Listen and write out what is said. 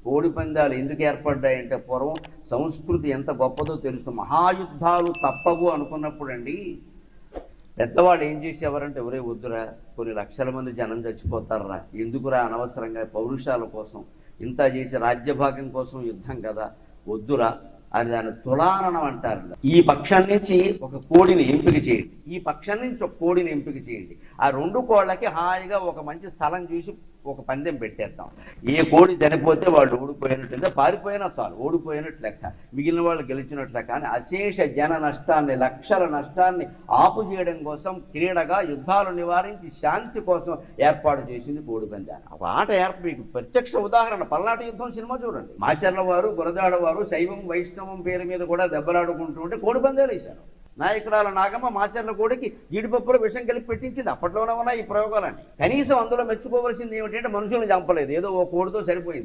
కోడి పందాలు ఎందుకు ఏర్పడ్డాయంటే పూర్వం సంస్కృతి ఎంత గొప్పదో తెలుసు. మహాయుద్ధాలు తప్పవు అనుకున్నప్పుడు అండి పెద్దవాళ్ళు ఏం చేసేవారంటే ఎవరే వద్దురా, కొన్ని లక్షల మంది జనం చచ్చిపోతారా, ఎందుకురా అనవసరంగా పౌరుషాల కోసం ఇంత చేసి రాజ్యభాగం కోసం యుద్ధం కదా, వద్దురా అని దాన్ని తులాననం అంటారు. ఈ పక్షం నుంచి ఒక కోడిని ఎంపిక చేయండి, ఈ పక్షం నుంచి ఒక కోడిని ఎంపిక చేయండి. ఆ రెండు కోళ్ళకి హాయిగా ఒక మంచి స్థలం చూసి ఒక పందెం పెట్టేద్దాం. ఏ కోడి చనిపోతే వాళ్ళు ఓడిపోయినట్టు, పారిపోయినా చాలు ఓడిపోయినట్టు లెక్క, మిగిలిన వాళ్ళు గెలిచినట్లు లెక్క. కానీ అశేష జన నష్టాన్ని, లక్షల నష్టాన్ని ఆపు చేయడం కోసం, క్రీడగా యుద్ధాలు నివారించి శాంతి కోసం ఏర్పాటు చేసింది కోడి పందాలు. ఒక ఆట మీకు ప్రత్యక్ష ఉదాహరణ పల్నాటి యుద్ధం సినిమా చూడండి. మాచర్ల వారు, గురజాడ వారు శైవం వైష్ణవం పేరు మీద కూడా దెబ్బలాడుకుంటూ ఉంటే కోడి పందాలు వేశారు. నాయకురాల నాగమ్మ మాచర్ల కోడికి జీడిపప్పులో విషం కలిపి పెట్టించింది. అప్పట్లోనే ఉన్నాయి ఈ ప్రయోగాలన్నీ. కనీసం అందులో మెచ్చుకోవాల్సింది ఏమిటంటే మనుషులను చంపలేదు, ఏదో ఓ కోడితో సరిపోయింది.